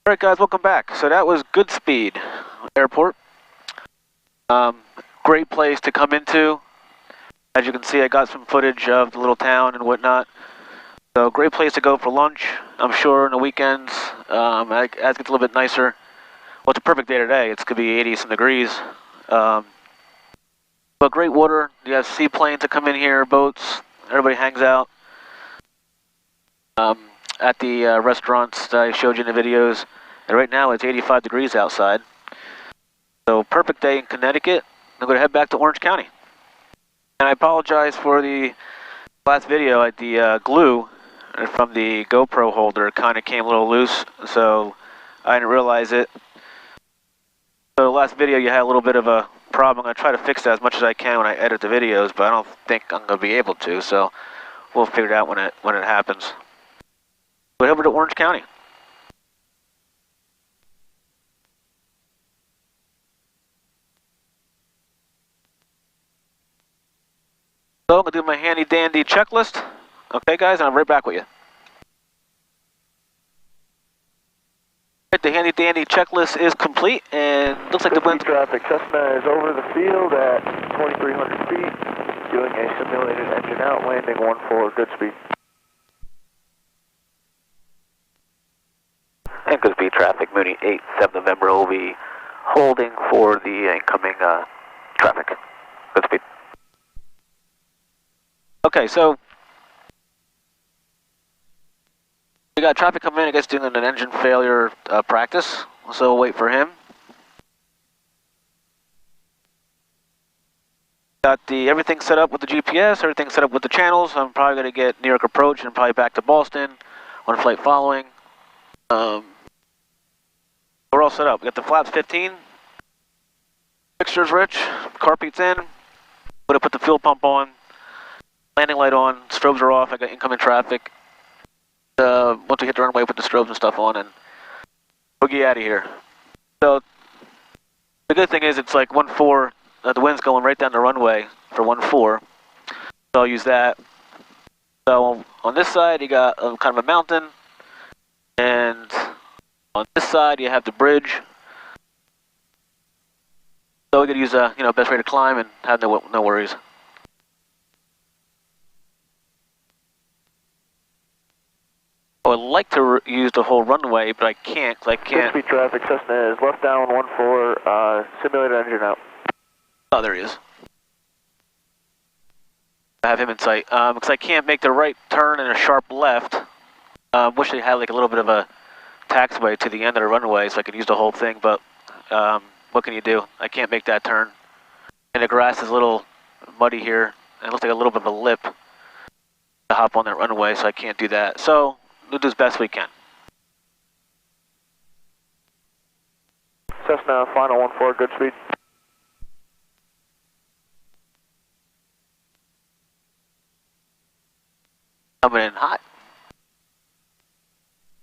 Alright guys, welcome back. So that was Goodspeed Airport. Great place to come into. As you can see, I got some footage of the little town and whatnot. So great place to go for lunch. I'm sure on the weekends, as it gets a little bit nicer. Well, it's a perfect day today. It's going to be 80 some degrees. But great water. You have seaplanes that come in here, boats. Everybody hangs out. At the restaurants that I showed you in the videos. And right now it's 85 degrees outside. So perfect day in Connecticut. I'm going to head back to Orange County. And I apologize for the last video. The glue from the GoPro holder kind of came a little loose, so I didn't realize it. So the last video you had a little bit of a problem. I'm going to try to fix that as much as I can when I edit the videos, but I don't think I'm going to be able to, so we'll figure it out when it happens. But over to Orange County. So I'm going to do my handy dandy checklist. Okay guys, and I'm right back with you. The handy dandy checklist is complete, and looks like the wind traffic. Cessna is over the field at 2,300 feet, doing a simulated engine out, landing 14, Goodspeed. And Goodspeed traffic, Mooney 87 November will be holding for the incoming traffic. Goodspeed. Okay, so we got traffic coming in, I guess, doing an engine failure practice, so we'll wait for him. Got everything set up with the GPS, everything set up with the channels. I'm probably going to get New York approach and probably back to Boston on flight following. We're all set up. We got the flaps 15. Fixtures rich, carpeets in. Gonna put the fuel pump on. Landing light on, strobes are off, I got incoming traffic. Once we hit the runway, put the strobes and stuff on and boogie out of here. So, the good thing is it's like 14, the wind's going right down the runway for 14. So I'll use that. So on this side you got kind of a mountain, and on this side you have the bridge. So we could use a best way to climb and have no worries. I would like to use the whole runway, but I can't. Speed traffic, Cessna is left down 14, simulated engine out. Oh, there he is. I have him in sight. Because I can't make the right turn and a sharp left. Wish they had like a little bit of a taxiway to the end of the runway so I could use the whole thing, but what can you do? I can't make that turn. And the grass is a little muddy here. And it looks like a little bit of a lip to hop on that runway, so I can't do that. So we'll do as best we can. Cessna, final 14, Goodspeed. Coming in hot.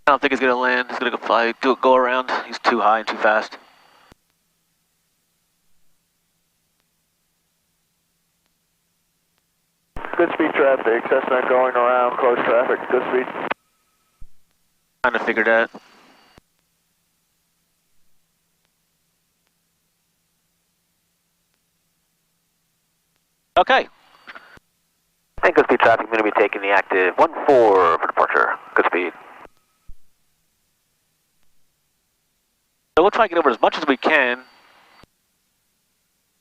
I don't think he's going to land. He's going to go around. He's too high and too fast. Goodspeed traffic, Cessna going around, close traffic, Goodspeed. Trying to figure that. Okay. And Goodspeed traffic, going to be taking the active 14 for departure. Goodspeed. So we'll try to get over as much as we can.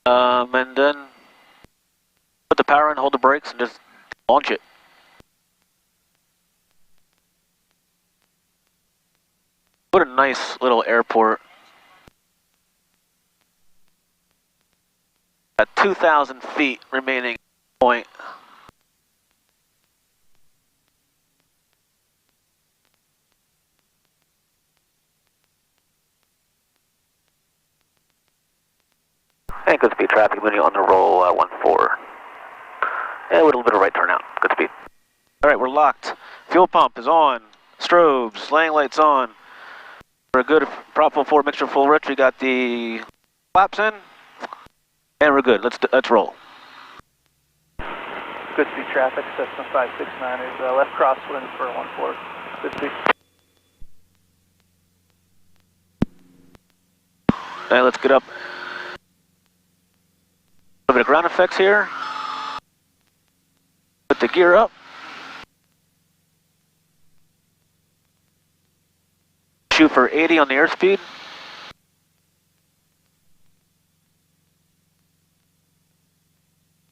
And then put the power in, hold the brakes, and just launch it. What a nice little airport. At 2,000 feet remaining point. And Goodspeed traffic, Mooney on the roll, 14. And with a little bit of right turn out. Goodspeed. Alright, we're locked. Fuel pump is on. Strobes, landing lights on. We're good. Prop full forward, mixture full rich. We got the flaps in. And we're good. Let's roll. Goodspeed traffic, Cessna 569 is left crosswind for 14. Goodspeed. Okay, let's get up. A little bit of ground effects here. Put the gear up. Shoot for 80 on the airspeed.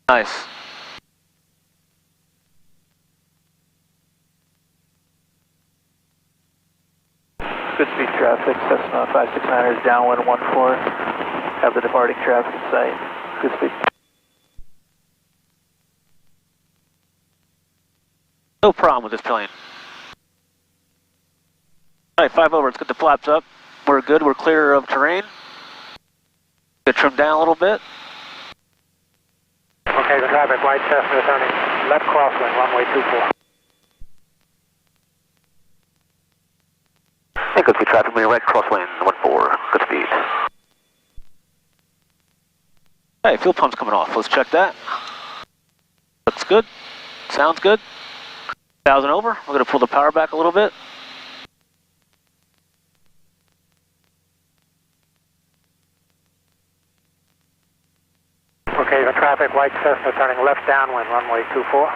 Nice. Goodspeed traffic, Cessna 569ers downwind 14. Have the departing traffic in sight. Goodspeed. No problem with this plane. Alright, 5 over, let's get the flaps up. We're good, we're clear of terrain. Get trimmed down a little bit. Okay, the traffic, white Cessna turning left crosswind, runway 24. Hey, Goodspeed traffic, moving right crosswind 14, Goodspeed. Hey, fuel pump's coming off, let's check that. Looks good, sounds good. 1,000 over, we're going to pull the power back a little bit. Okay, the traffic, white Cessna turning left downwind, runway 24.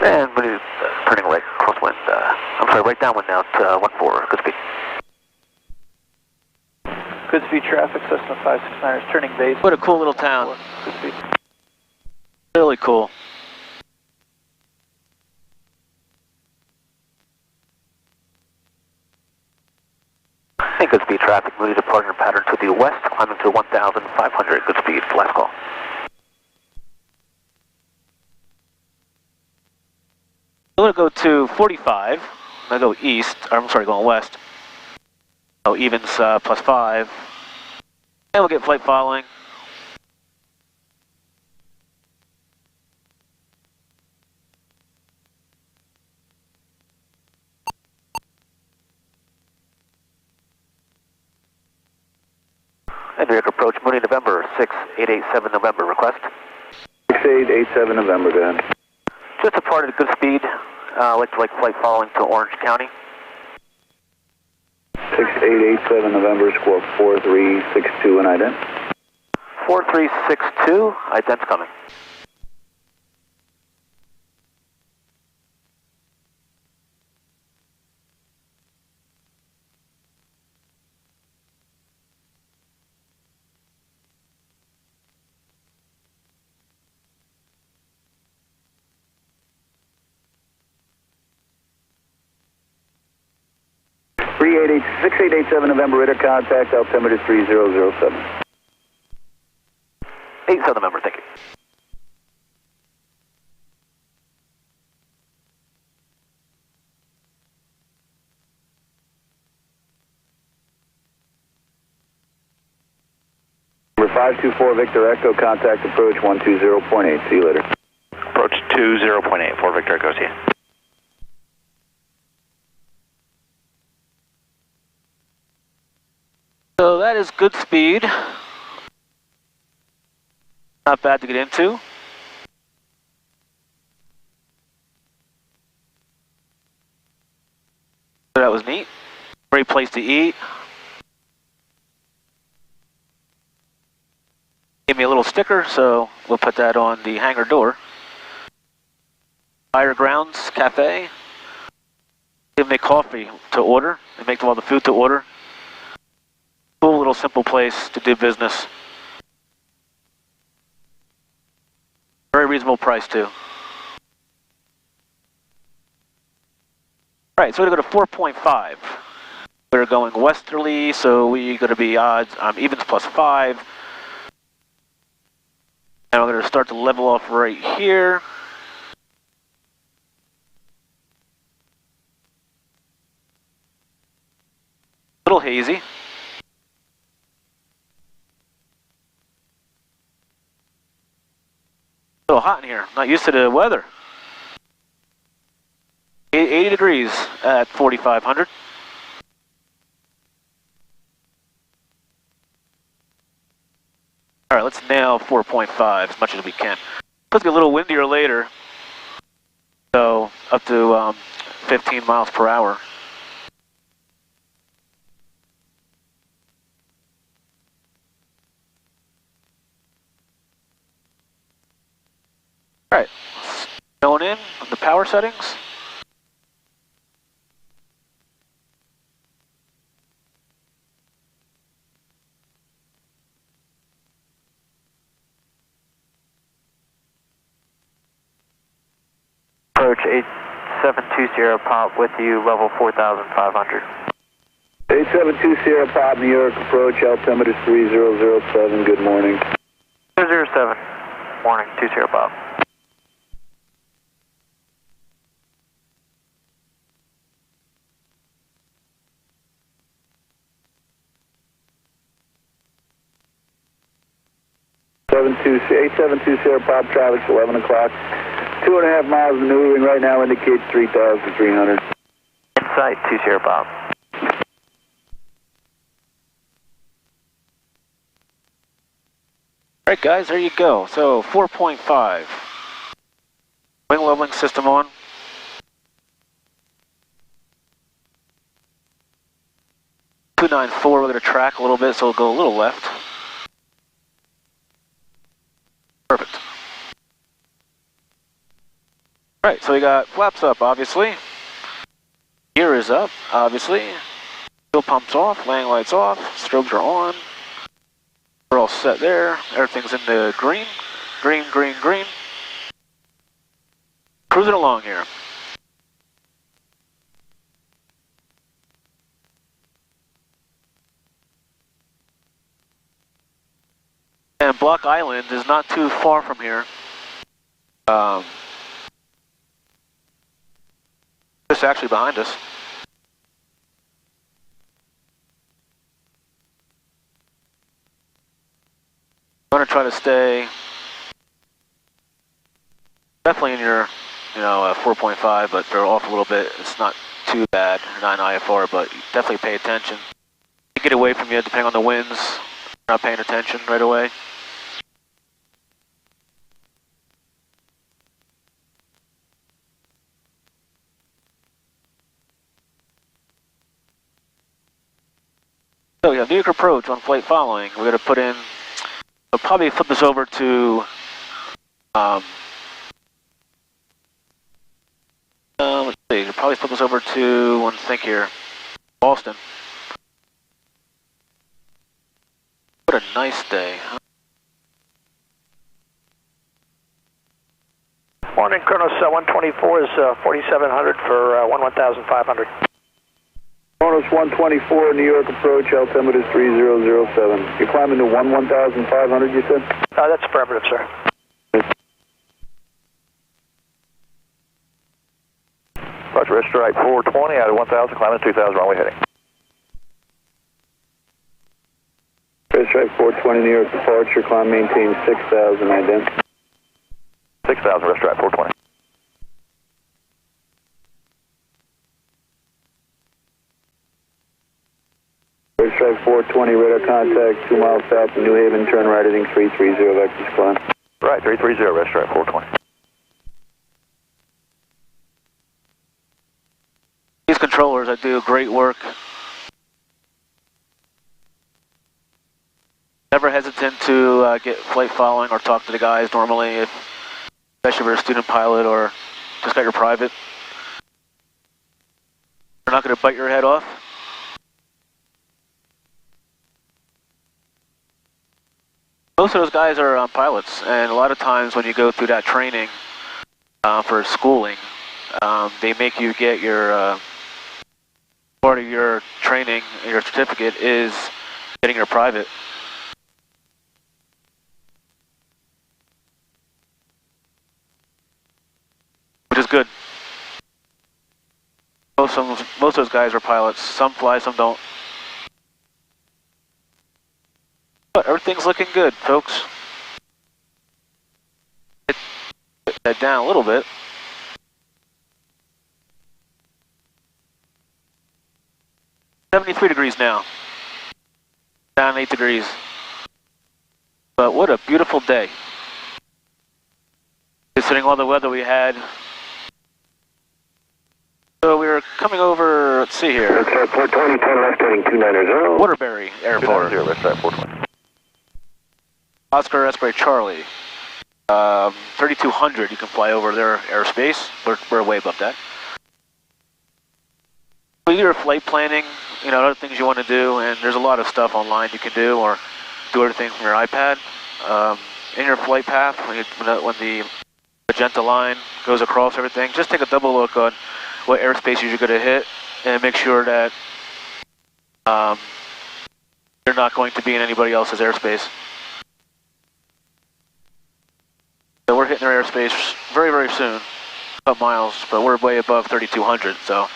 And Mooney turning right crosswind, I'm sorry, right downwind now to 14, Goodspeed. Goodspeed traffic, Cessna 569ers turning base. What a cool little town. Goodspeed. Really cool. Hey, Goodspeed traffic, Mooney departure pattern to the west, climbing to 1,500, Goodspeed, last call. I'm going to go to 45, I'm going to go east, or I'm sorry, going west. Oh, evens plus 5. And we'll get flight following. And direct approach, Mooney November, 6887 November, request. 6887 November, go ahead. Just departed at Goodspeed, like flight following to Orange County. 6887 November, squawk 4362 and ident. 4362, ident's coming. Three 6887 November, radar contact, altimeter 3007. 87 November, thank you. Number 524 Victor Echo, contact approach 120.8, see you later. Approach 20.8 for Victor Echo, see you. So that is Goodspeed. Not bad to get into. So that was neat. Great place to eat. Gave me a little sticker, so we'll put that on the hangar door. Higher Grounds Cafe. They make coffee to order. They make all the food to order. Cool little simple place to do business. Very reasonable price too. Alright, so we're going to go to 4.5. We're going westerly, so we're going to be odds, evens plus 5. And we're going to start to level off right here. A little hazy. A little hot in here, not used to the weather. 80 degrees at 4,500. All right, let's nail 4.5 as much as we can. Let's get a little windier later. So up to 15 miles per hour. All right, going in on the power settings. Approach 8720 pop with you, level 4,500. 8720 pop, New York approach, altimeter 3007, good morning. 207, morning, 20 pop. Eight seven two zero pop, traffic's 11 o'clock. 2.5 miles maneuvering right now, indicates 3,300. Insight 20 pop. All right, guys, there you go. So 4.5. Wing leveling system on. .294, we're going to track a little bit, so we'll go a little left. Perfect. All right, so we got flaps up, obviously. Gear is up, obviously. Fuel pumps off, landing lights off, strobes are on. We're all set there. Everything's in the green. Green, green, green. Cruising along here. And Block Island is not too far from here. Just actually behind us. I'm gonna try to stay definitely in your, 4.5, but they're off a little bit. It's not too bad. You're not in IFR, but definitely pay attention. You get away from you depending on the winds. You're not paying attention right away. So we have New York approach on flight following. We're going to put in, we'll probably flip this over to, let's see, we'll probably flip this over to, let's think here, Boston. What a nice day, huh? Morning, Kronos 124 is 4,700 for 11,500. Kronos 124, New York approach, altimeter 3007. You're climbing to 11,500, you said? That's affirmative, sir. Approach rest strike 420 out of 1,000, climbing 2,000, runway heading. Rest strike 420, New York departure, climb maintain 6,000, ident. 6,000, rest strike 420. Rest strike 420, radar contact 2 miles south of New Haven, turn right heading 330, vectors climb. Right, 330, rest strike 420. These controllers, I do great work. Never hesitant to get flight following or talk to the guys normally, especially if you're a student pilot or just got your private. They're not going to bite your head off. Most of those guys are pilots, and a lot of times when you go through that training for schooling, they make you get your, part of your training, your certificate is getting your private. Which is good. Most of those guys are pilots. Some fly, some don't. But everything's looking good, folks. Get that down a little bit. .73 degrees now. Down 8 degrees. But what a beautiful day. Considering all the weather we had. So we we're coming over, let's see here. That's 420, 10 left, heading 290. Waterbury Airport. 290, left side 420. Oscar Osprey Charlie. 3200, you can fly over their airspace. We're way above that. With your flight planning, you know, other things you want to do, and there's a lot of stuff online you can do, or do everything from your iPad. In your flight path, when the magenta line goes across everything, just take a double look on what airspace you're going to hit, and make sure that you're not going to be in anybody else's airspace. So we're hitting our airspace very, very soon, about miles, but we're way above 3,200, so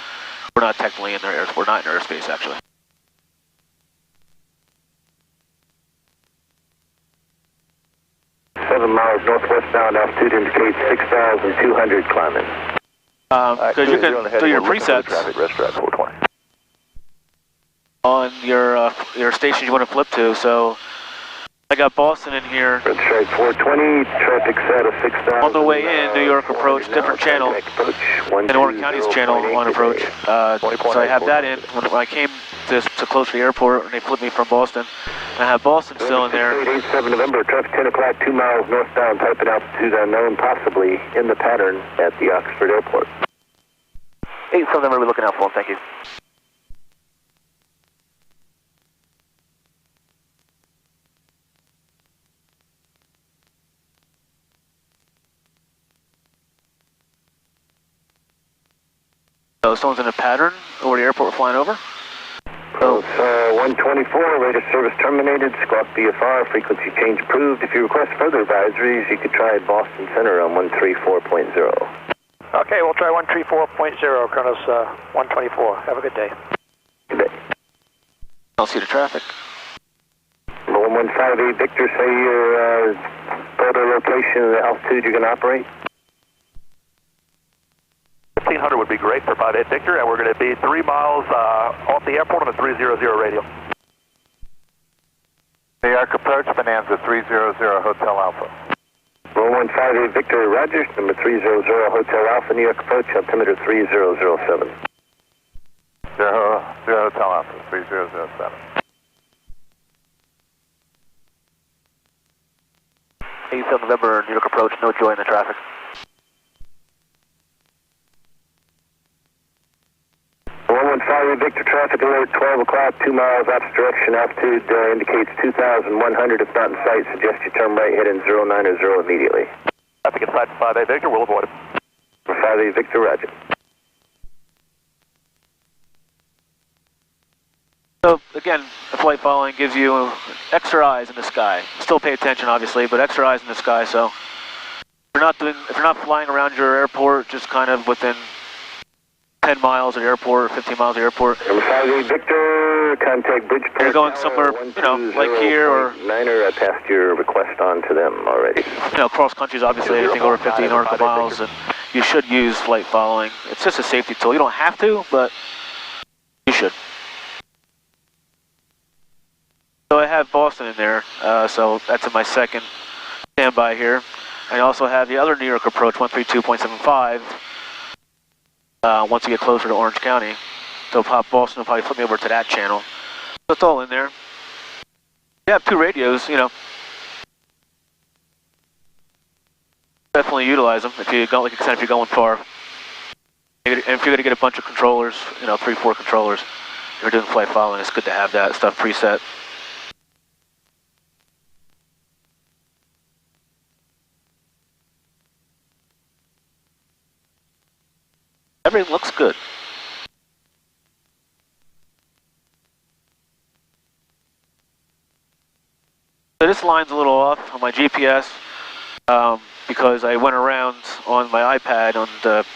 we're not technically in their airspace. We're not in their airspace, actually. Miles northwest bound, altitude indicates 6,200 climbing. Because you can do your presets Traffic, rest track 420. on your station you want to flip to. So I got Boston in here. Red stripe 420, traffic set of 6,000. On the way in, New York approach, different channel, and Orange County's channel on approach. So I have that in. When I came to close to the airport, and they flipped me from Boston, I have Boston still in there. 87 November, traffic 10 o'clock, 2 miles northbound, type and altitude unknown, possibly in the pattern at the Oxford Airport. 87 November, we're looking out for him, thank you. So someone's in a pattern over the airport we're flying over. Pulse 124, rate of service terminated, squawk BFR, frequency change approved. If you request further advisories, you could try Boston Center on 134.0. Okay, we'll try 134.0, Kronos 124. Have a good day. Good day. I'll see the traffic. 1158 Victor, say your photo location and the altitude you're going to operate. 1500 would be great for 58 Victor, and we're going to be 3 miles off the airport on a 300 radial. New York approach, Bonanza 300 Hotel Alpha. 1158 Victor, Roger, number 300 Hotel Alpha, New York approach, altimeter 3007. 0 Hotel Alpha, 3007. 87 November, New York approach, no joy in the traffic. 1158 Victor, traffic alert, 12 o'clock, 2 miles opposite direction, altitude indicates 2,100, if not in sight, suggest you turn right, head in 090 immediately. Traffic inside 58 Victor, we'll avoid it. 58 Victor, Roger. So again, the flight following gives you extra eyes in the sky. Still pay attention, obviously, but extra eyes in the sky. So if you're not flying around your airport, just kind of within 10 miles of the airport, 15 miles of the airport. Number 58 Victor, contact Bridgeport. You're going somewhere, you know, like here or... Niner, I passed your request on to them already. You know, cross countries, obviously, anything over 50 nautical miles, and you should use flight following. It's just a safety tool. You don't have to, but you should. So I have Boston in there, so that's in my second standby here. I also have the other New York approach, 132.75, once you get closer to Orange County. So pop Boston will probably flip me over to that channel. So it's all in there. You have 2 radios, you know. Definitely utilize them if you go, like I said, if you're going far. And if you're going to get a bunch of controllers, you know, 3, 4 controllers, if you're doing flight following, it's good to have that stuff preset. Everything looks good. So this line's a little off on my GPS because I went around on my iPad on the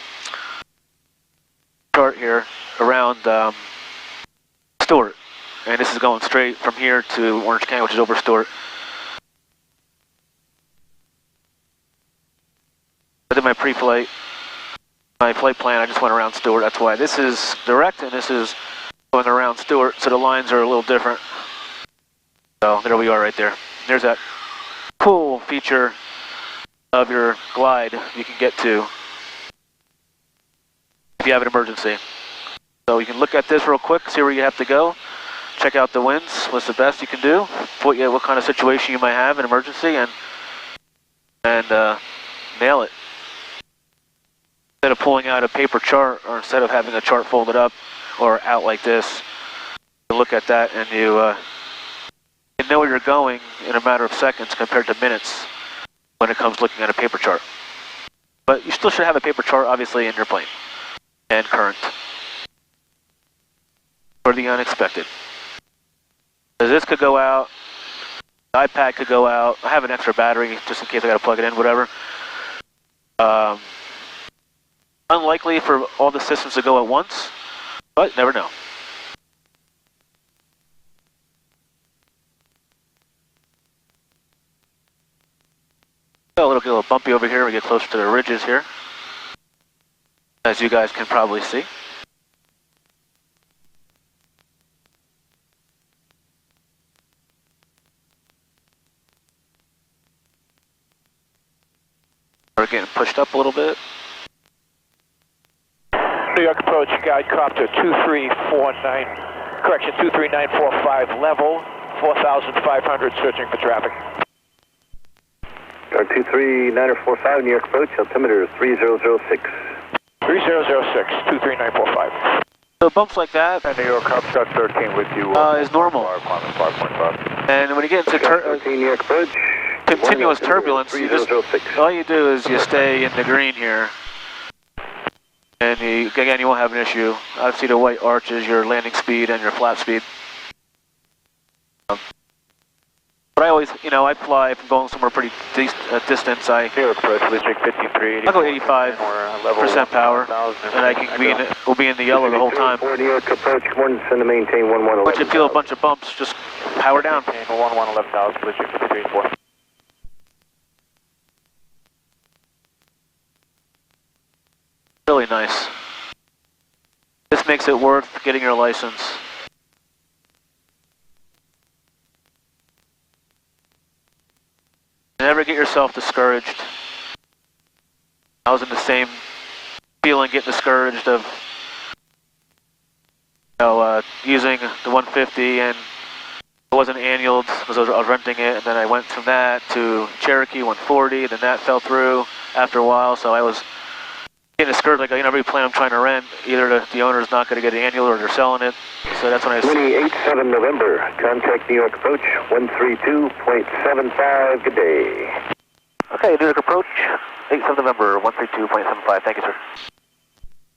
chart here around Stewart, and this is going straight from here to Orange County, which is over Stewart. I did my pre-flight. My flight plan, I just went around Stewart. That's why this is direct and this is going around Stewart, so the lines are a little different. So there we are right there. There's that cool feature of your glide you can get to if you have an emergency. So you can look at this real quick, see where you have to go, check out the winds, what's the best you can do, what kind of situation you might have, an emergency, and nail it. Instead of pulling out a paper chart, or instead of having a chart folded up or out like this, you look at that and you know where you're going in a matter of seconds compared to minutes when it comes to looking at a paper chart. But you still should have a paper chart, obviously, in your plane, and current, for the unexpected. Because this could go out, the iPad could go out. I have an extra battery just in case I got to plug it in, whatever. Unlikely for all the systems to go at once, but never know. It'll get a little bumpy over here. We get closer to the ridges here, as you guys can probably see. We're getting pushed up a little bit. New York approach, guide copter 2349, correction 23945, level 4,500, searching for traffic. Guard 23945, New York approach, altimeter 3006. 3006, 23945. So bumps like that And New York Hub Truck 13 with you. is normal. 5.5. And when you get into 13, New York approach. continuous turbulence, all you do is you stay in the green here. And again, you won't have an issue. Obviously, the white arches your landing speed and your flap speed. But I always, I fly if I'm going somewhere pretty distance. New York approach, District 5380. I go 85% power, and I can will be in the yellow the whole time. New York approach, morning, send to maintain 1111. Once you feel a bunch of bumps, just power down. 11,000, District 5384. Really nice. This makes it worth getting your license. Never get yourself discouraged. I was in the same feeling, getting discouraged of using the 150, and it wasn't annualed because I was renting it, and then I went from that to Cherokee 140, then that fell through after a while, so I was getting discouraged. Like, every plane I'm trying to rent, either the owner's not going to get it annual or they're selling it, so that's when I... Mooney 87 November, contact New York approach 132.75, good day. Okay, New York approach, 87 November, 132.75, thank you, sir.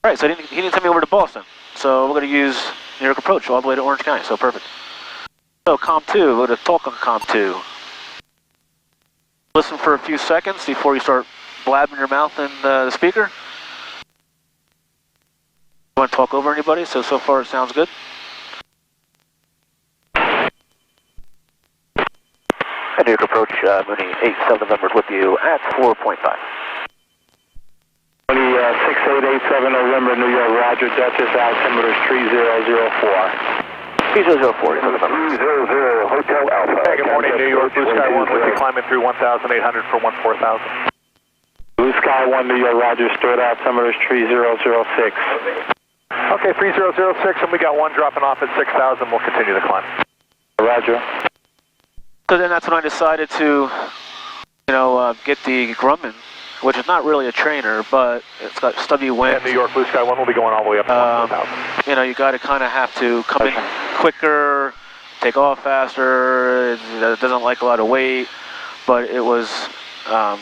Alright, so he didn't send me over to Boston, so we're going to use New York approach all the way to Orange County, so perfect. So, COM 2, we're going to talk on COM 2. Listen for a few seconds before you start blabbing your mouth in the speaker. You want to talk over anybody? So far it sounds good. New York approach, Mooney 87 November with you at 4.5. Mooney 6887 November, New York, Roger, Duchess, altimeter 3004. 3004, 300, Hotel Alpha. Hey, good morning, New York, Blue Sky 1 with you, climbing through 1,800 for 14,000. Blue Sky 1, New York, Roger, start altimeter 3006. Okay, 3006, and we got one dropping off at 6,000. We'll continue the climb. Roger. So then that's when I decided to, get the Grumman, which is not really a trainer, but it's got stubby wings. And New York, Blue Sky 1 will be going all the way up to 14,000. You got to kind of have to come in quicker, take off faster. It doesn't like a lot of weight, but it was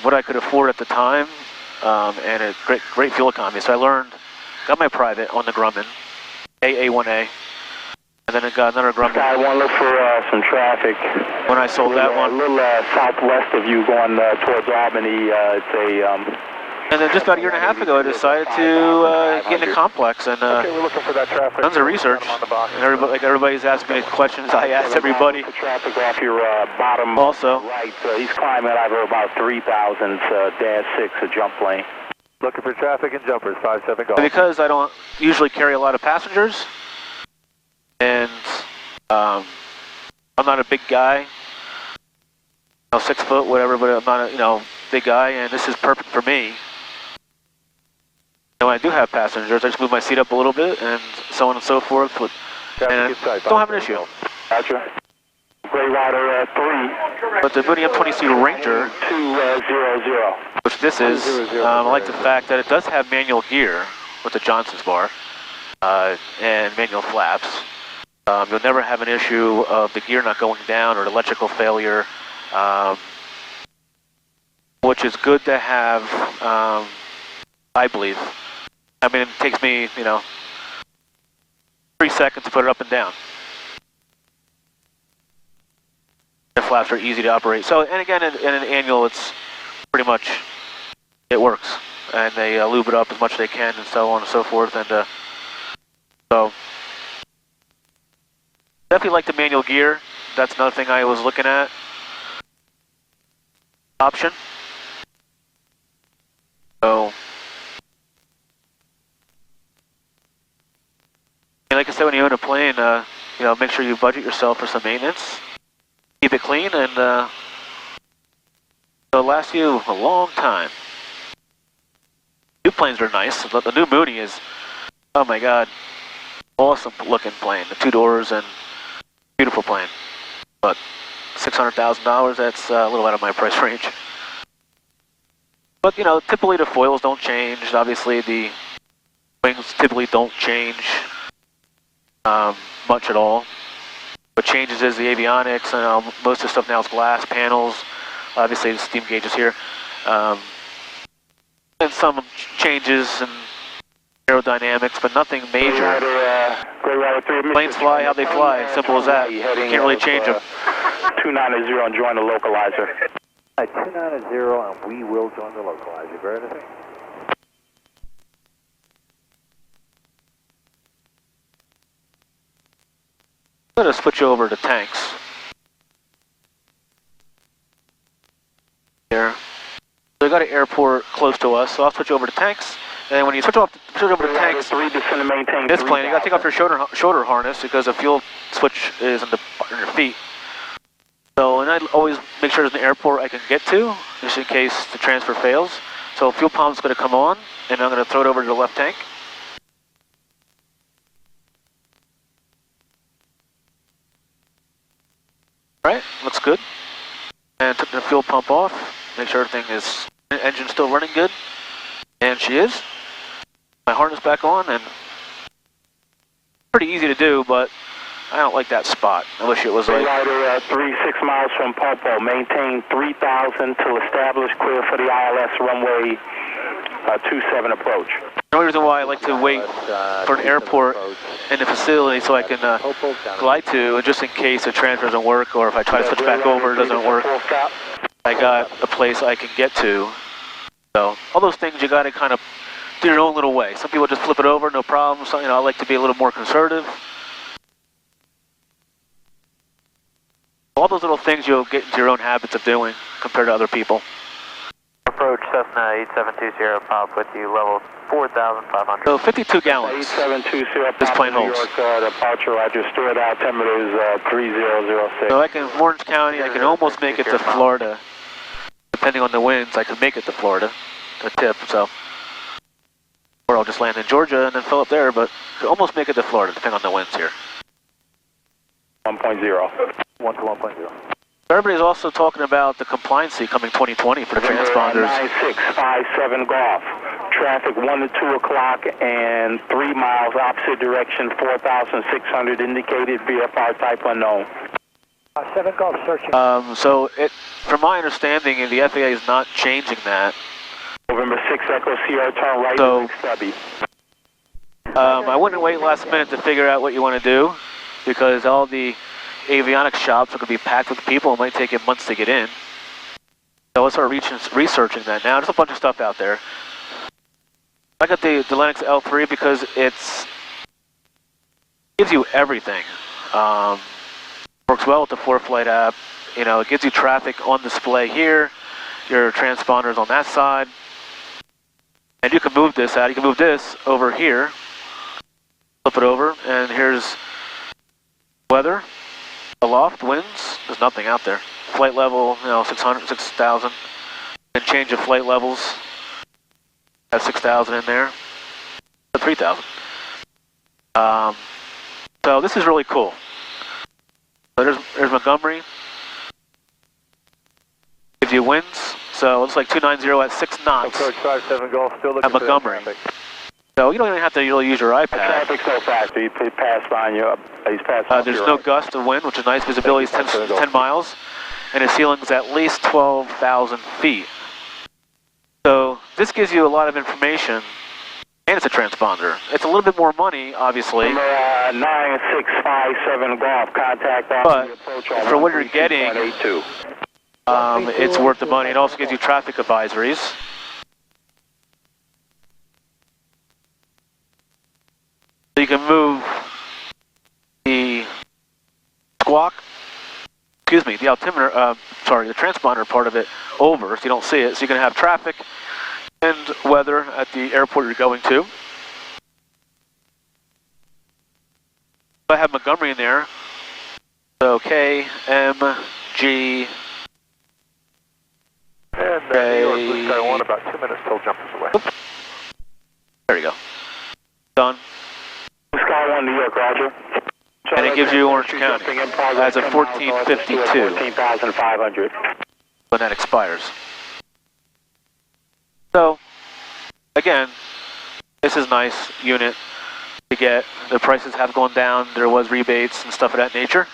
what I could afford at the time, and it's great fuel economy. So I got my private on the Grumman, AA1A, and then I got another Grumman. Sky 1, look for some traffic. When I sold that one. A little southwest of you going towards Albany, And then just about a year and a half ago, I decided to get in a complex, and Okay, we're looking for that traffic. tons of research. And everybody's asking me questions. I asked everybody. The traffic off your bottom Also. right. He's climbing over about 3,000, -6, a jump lane. Looking for traffic and jumpers, 57 Golf. Because I don't usually carry a lot of passengers, and I'm not a big guy, 6 foot, whatever, but I'm not a big guy, and this is perfect for me. when I do have passengers, I just move my seat up a little bit and so on and so forth. And don't have an issue. Gotcha. Gray Rider 3. But the Mooney M20C Ranger, 200. which this is, I like the fact that it does have manual gear with the Johnson's bar and manual flaps. You'll never have an issue of the gear not going down or electrical failure, which is good to have, I believe. I mean, it takes me, 3 seconds to put it up and down. The flaps are easy to operate. So, and again, in an annual, it's pretty much, it works. And they lube it up as much as they can and so on and so forth. And so, definitely like the manual gear. That's another thing I was looking at. Option. So, and like I said, when you own a plane, make sure you budget yourself for some maintenance. Keep it clean, and it'll last you a long time. New planes are nice. The new Mooney is, oh my God, awesome looking plane. The 2 doors and beautiful plane. But $600,000, that's a little out of my price range. But typically the foils don't change. Obviously the wings typically don't change much at all. What changes is the avionics, and most of the stuff now is glass panels. Obviously the steam gauges here. And some changes in aerodynamics, but nothing major. Planes fly how they fly, simple as that. You can't really change them. 290 and join the localizer. 290 and we will join the localizer. You heard anything? I'm going to switch over to tanks. Here. So we got an airport close to us, so I'll switch over to tanks. And when you switch over to tanks, this plane, you got to take off your shoulder harness because the fuel switch is on your feet. So, and I always make sure there's an airport I can get to, just in case the transfer fails. So fuel pump's going to come on, and I'm going to throw it over to the left tank. Alright, looks good. And took the fuel pump off, make sure everything is, engine's still running good. And she is. My harness back on, and pretty easy to do, but I don't like that spot. I wish it was like... Rider 36 miles from Popo, maintain 3,000 till established, clear for the ILS runway 27 approach. The only reason why I like to wait for an airport in the facility so I can glide to, just in case the transfer doesn't work, or if I try to switch back over, it doesn't work. I got a place I can get to. So, all those things you got to kind of do your own little way. Some people just flip it over, no problem. So, I like to be a little more conservative. All those little things you'll get into your own habits of doing compared to other people. Approach Cessna 8720, pop with you, level 4,500. So 52 gallons 8720, this plane holds. Departure, Roger, stored altimeter is 3006. So I can, Orange County, I can almost make it to Florida. Depending on the winds, I can make it to Florida, the tip, so. Or I'll just land in Georgia and then fill up there, but I can almost make it to Florida, depending on the winds here. 1.0. 1 to 1.0. Everybody's also talking about the compliancy coming 2020 for the transponders. 9657 Golf. Traffic 1 to 2 o'clock and 3 miles opposite direction, 4,600 indicated, VFR type unknown. 7 Golf searching. So from my understanding, the FAA is not changing that. November 6 Echo Sierra, turn right So, stubby. I wouldn't wait last minute to figure out what you want to do, because all the avionics shops are going to be packed with people. It might take you months to get in. So let's start researching that now. There's a bunch of stuff out there. I got the Lennox L3 because it's gives you everything. Works well with the ForeFlight app. It gives you traffic on display here. Your transponders on that side. And you can move this out. You can move this over here. Flip it over, and here's weather. Aloft, winds, there's nothing out there. Flight level, 600, 6,000. And change of flight levels. Have 6,000 in there. 3,000. So this is really cool. So there's Montgomery. Gives you winds. So it looks like 290 at 6 knots. Approach 57 Golf, still looking at Montgomery. So you don't even have to really use your iPad. Traffic's so fast, he passed by you. He's passed by. There's no gust of wind, which is nice. Visibility is 10 miles, and the ceiling's at least 12,000 feet. So this gives you a lot of information, and it's a transponder. It's a little bit more money, obviously. Number 9657 Golf, contact on but the approach on for what you're getting, 132.82. it's worth the money. It also gives you traffic advisories. So you can move the the altimeter, the transponder part of it over so you don't see it. So you can have traffic and weather at the airport you're going to. I have Montgomery in there. So K, M, G. And New York Blue Sky 1, about 2 minutes till jump is away. Oops. There you go. Done. Blue Sky 1, New York, roger. And it gives you Orange County as of 1452 14,500. when that expires. So, again, this is nice unit to get. The prices have gone down. There was rebates and stuff of that nature.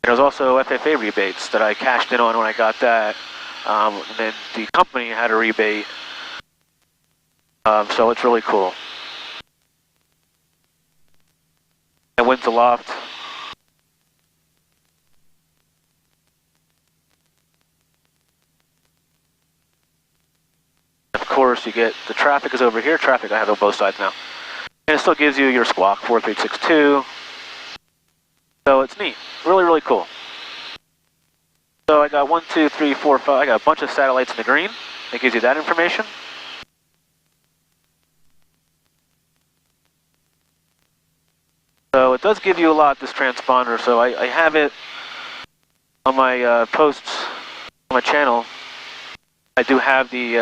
There's also FFA rebates that I cashed in on when I got that. And then the company had a rebate. So it's really cool. And winds aloft. Of course, you get the traffic is over here. Traffic I have on both sides now. And it still gives you your squawk, 4362. So it's neat. Really, really cool. So I got 1, 2, 3, 4, 5. I got a bunch of satellites in the green. It gives you that information. So it does give you a lot, this transponder. So I have it on my posts on my channel. I do have the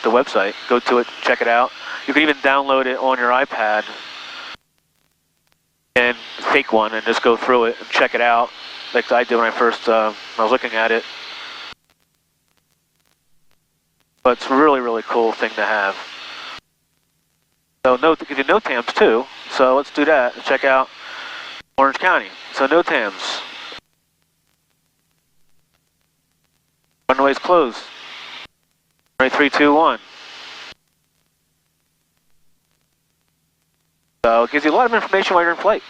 website. Go to it, check it out. You can even download it on your iPad and fake one and just go through it and check it out, like I did when I first when I was looking at it. But it's a really, really cool thing to have. So give you NOTAMs too. So let's do that. Check out Orange County. So NOTAMs. Runways closed. Runway 321. So it gives you a lot of information while you're in flight.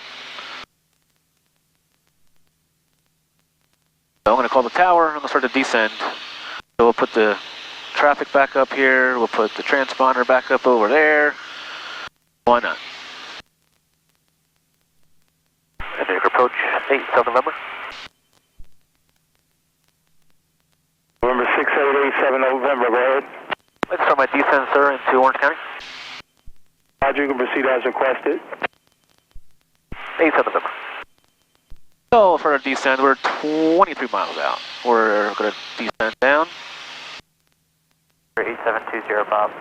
So I'm going to call the tower. I'm going to start to descend. So we'll put the traffic back up here. We'll put the transponder back up over there. Why not? And then approach 8 till November. November 6887 November, go ahead. Let's start my descent, sir, into Orange County. Roger, you can proceed as requested. 8 till November. So for our descent, we're 23 miles out. We're going to descend down. 8720 Bob.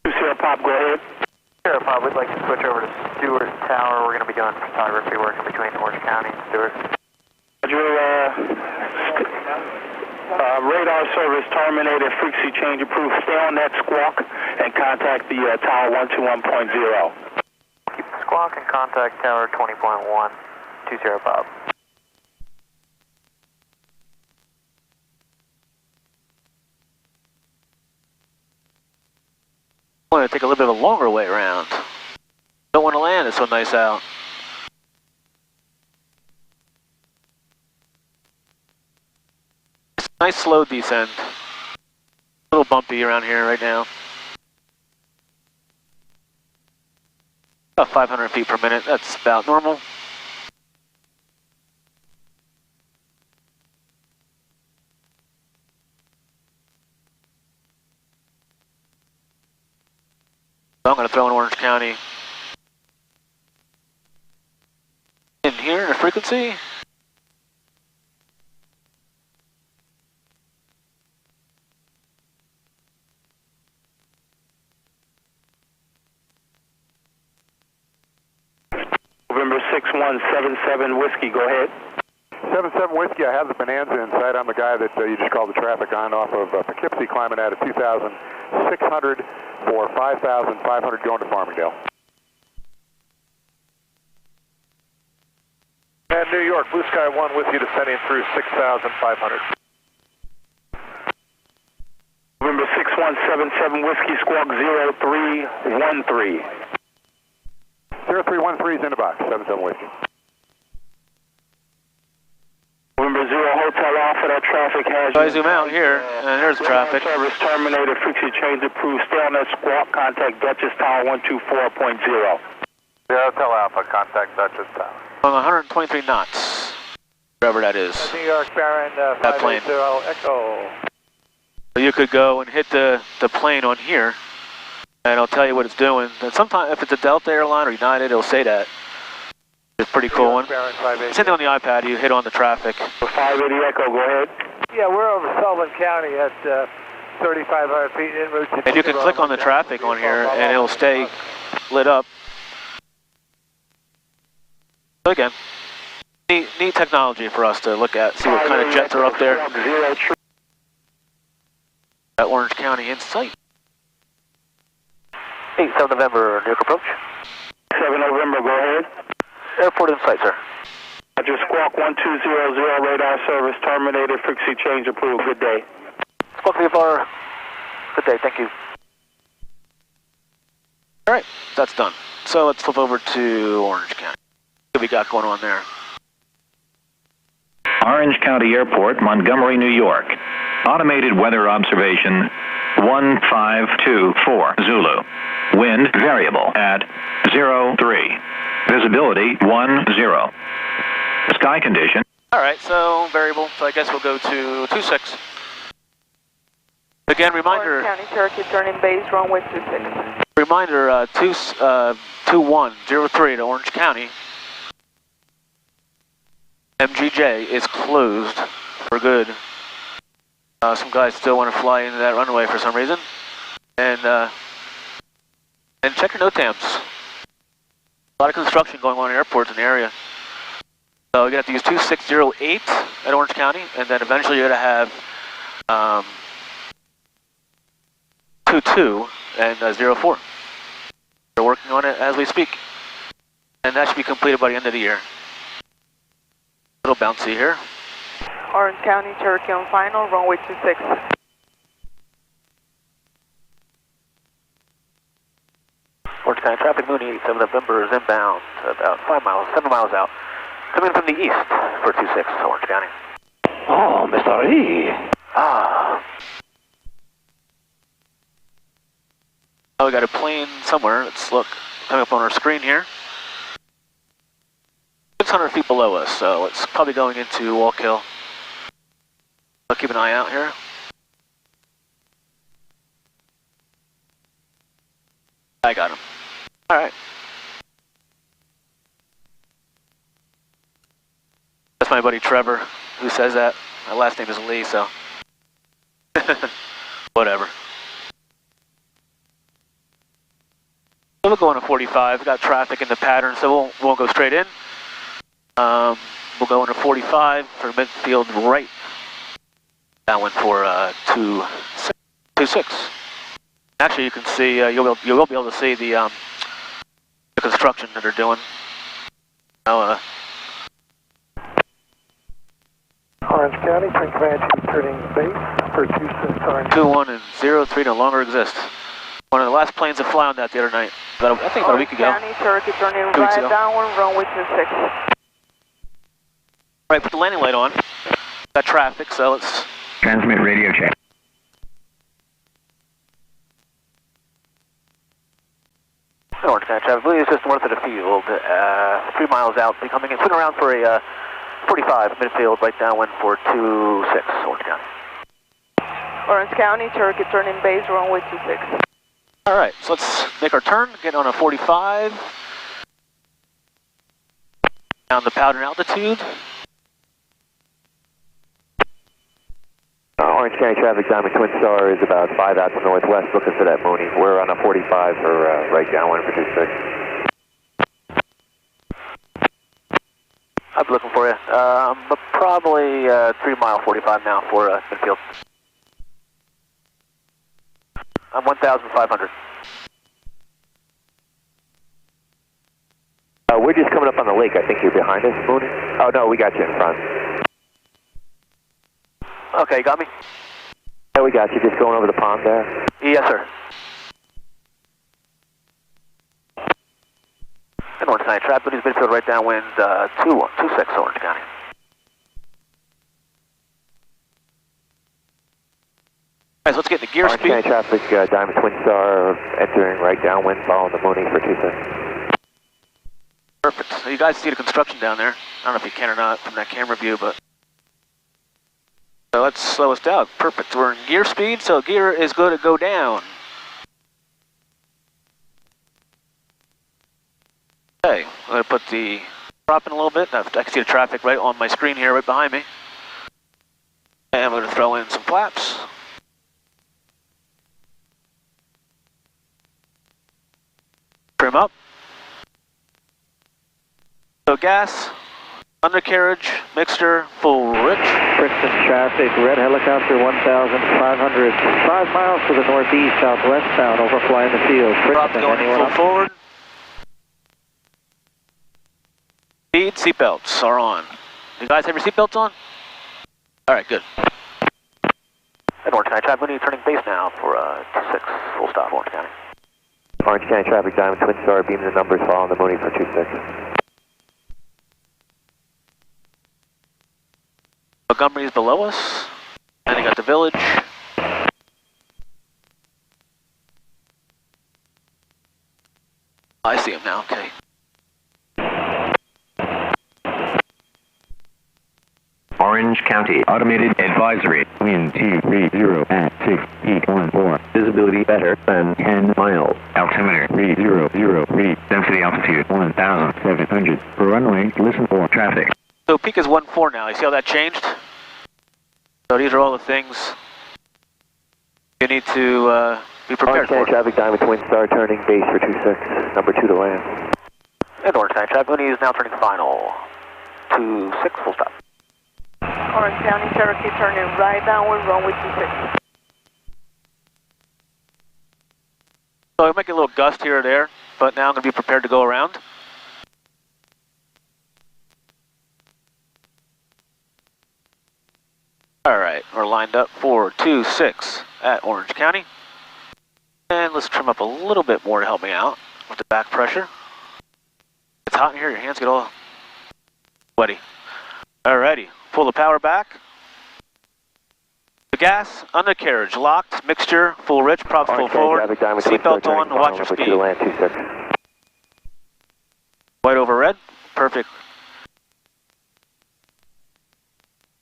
20 Pop, go ahead. Sure, Bob, we'd like to switch over to Stewart Tower. We're going to be doing photography work in between Orange County and Stewart. Radar service terminated, frequency change approved. Stay on that squawk and contact the tower 121.0. Keep the squawk and contact tower 20.1, 20 Bob. I want to take a little bit of a longer way around. Don't want to land, it's so nice out. Nice slow descent. A little bumpy around here right now. About 500 feet per minute, that's about normal. So I'm going to throw in Orange County in here, the frequency. November 6177 Whiskey, go ahead. 77 Whiskey, I have the Bonanza inside. I'm the guy that you just called the traffic on off of Poughkeepsie, climbing out of 2,600 for 5,500 going to Farmingdale. And New York, Blue Sky 1 with you descending through 6,500. November 6177 Whiskey, squawk 0313. 0313 is in the box, 77 Whiskey. November 0 Hotel Alpha, that traffic has So I zoom out here, and there's traffic. Service terminated, frequency change approved. Stay on that squawk, contact Dutchess Tower 124.0. 0 Hotel Alpha, contact Dutchess Tower. On 123 knots, whatever that is. New York, Baron, That plane. 580 Echo. So you could go and hit the plane on here, and it'll tell you what it's doing. And sometimes, if it's a Delta airline or United, it'll say that. It's a pretty cool one. Baron, 580. Same thing on the iPad, you hit on the traffic. 580 Echo, go ahead. Yeah, we're over Sullivan County at 3,500 feet en route to... And you can click on the traffic on here, and it'll stay lit up. So again, neat technology for us to look at, see what kind of jets are up there. At Orange County in sight. 87 November, New York approach. 7 November, go ahead. Airport in sight, sir. Roger, squawk 1200, radar service terminated, frequency change approved. Good day. Squawk VFR, good day, thank you. All right, that's done. So let's flip over to Orange County. What we got going on there? Orange County Airport, Montgomery, New York. Automated weather observation 1524 Zulu. Wind variable at 03. Visibility 10. Sky condition. All right, so variable. So I guess we'll go to 26. Again, reminder. Orange County, Cherokee, turning base, runway 26. Reminder, 2103 to Orange County. MGJ is closed for good. Some guys still want to fly into that runway for some reason. And check your NOTAMs. A lot of construction going on in airports in the area. So you're going to have to use 2608 at Orange County, and then eventually you're going to have 22 and 04. They're working on it as we speak. And that should be completed by the end of the year. A little bouncy here. Orange County, Cherokee on final, runway 26. Orange County traffic, Mooney 87 November is inbound about 7 miles out. Coming from the east for 26, Orange County. Oh, Mr. E. Ah. Oh, we got a plane somewhere. Let's look. Coming up on our screen here. 600 feet below us, so it's probably going into Walk Hill. I'll keep an eye out here. I got him. All right. That's my buddy Trevor who says that. My last name is Lee, so whatever. So we'll go on a 45. We got traffic in the pattern, so we won't go straight in. We'll go into 45 for midfield right. That one for 26. Actually, you can see you will be able to see the construction that they're doing. Now, Orange County, Twin Comanche turning base for 26 Orange. 21 and 03 no longer exist. One of the last planes that fly on that the other night. I think about a week ago. Orange County, Cherokee turning 2 weeks right ago. downwind, runway 26. All right, put the landing light on. Got traffic, so let's Transmit radio check. Orange County traffic. Really, it's just north of the field, 3 miles out. Becoming putting around for a 45 midfield, right downwind for 26 Orange County. Orange County, Cherokee turning base, runway 26. All right, so let's make our turn. Get on a 45. Down the Powder altitude. Orange County traffic, Diamond Twin Star is about 5 out to northwest, looking for that Mooney. We're on a 45 for right downwind for 26. I'm looking for you. But probably 3 mile 45 now for midfield. I'm 1,500. We're just coming up on the lake. I think you're behind us, Mooney. Oh, no, we got you in front. Okay, you got me? Yeah, we got you. Just going over the pond there? Yes, sir. And Orange County, trap Mooney's midfield right downwind, 226 Orange County. Guys, let's get the gear Orange speed. County traffic, Diamond Twin Star, entering right downwind, following the Mooney for 26. Perfect. So you guys see the construction down there. I don't know if you can or not from that camera view, but so let's slow us down. Perfect. We're in gear speed, so gear is going to go down. Okay, I'm going to put the prop in a little bit. I can see the traffic right on my screen here, right behind me. And I'm going to throw in some flaps. Trim up. So gas, undercarriage, mixture, full rich. Princeton traffic, red helicopter 1,500, 5 miles to the northeast, southwestbound, overflying the field. Prop Princeton, going anyone full up? forward. Speed, seatbelts are on. You guys have your seatbelts on? All right, good. And Orange County traffic, Mooney turning base now for 26, full stop, Orange County. Orange County traffic, Diamond Twin Star, beam the numbers, following the Mooney for 26. Montgomery's below us. And you got the village. I see him now, okay. Orange County Automated Advisory. Wind 230 at 6 Visibility better than 10 miles. Altimeter 3003. Density altitude 1,700. For runway, listen for traffic. So peak is 1.4 now. You see how that changed? So these are all the things you need to be prepared Orange County for. traffic, Diamond Twin Star, turning base for 26, number 2 to land. And Orange County traffic, Mooney is now turning final. 26, full stop. Orange County, Cherokee turning right downwind, runway 26. So I might get a little gust here or there, but now I'm going to be prepared to go around. All right, we're lined up for 26 at Orange County. And let's trim up a little bit more to help me out with the back pressure. It's hot in here, your hands get all sweaty. Alrighty, pull the power back. The gas, undercarriage locked, mixture, full rich, props full forward, seatbelt on, watch your speed. White over red, perfect.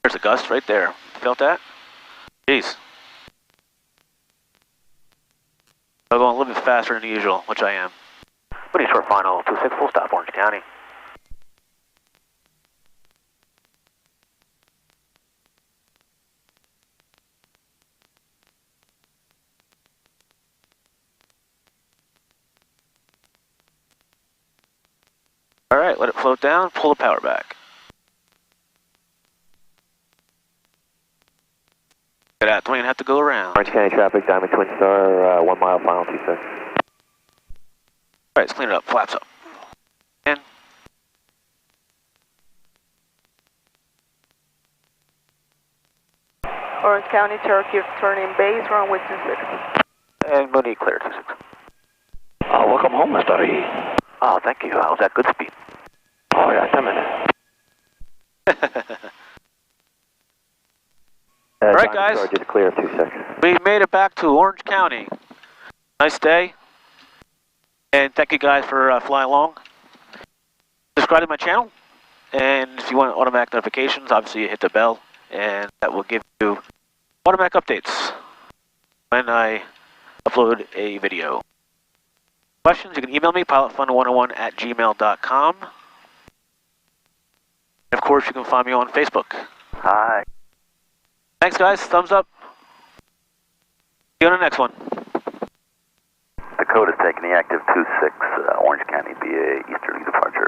There's a gust right there. Felt that? Jeez. I'm going a little bit faster than usual, which I am. Mooney short final, 26, full stop, Orange County. All right, let it float down, pull the power back. Look at that, don't even have to go around. Orange County traffic, Diamond Twin Star, 1 mile, final 26. All right, let's clean it up, flaps up. And Orange County, Cherokee turning base, runway 26. And Mooney clear, 26. Welcome home, Mr. E. Oh, thank you. How's that Goodspeed? Oh, yeah, 10 minutes. All right, guys. Just clear of 26. We made it back to Orange County. Nice day. And thank you guys for flying along. Subscribe to my channel. And if you want automatic notifications, obviously you hit the bell. And that will give you automatic updates when I upload a video. Questions, you can email me, pilotfun101@gmail.com. And of course, you can find me on Facebook. Hi. Thanks, guys. Thumbs up. See you on the next one. Dakota's taking the active 26, Orange County, BA, easterly departure.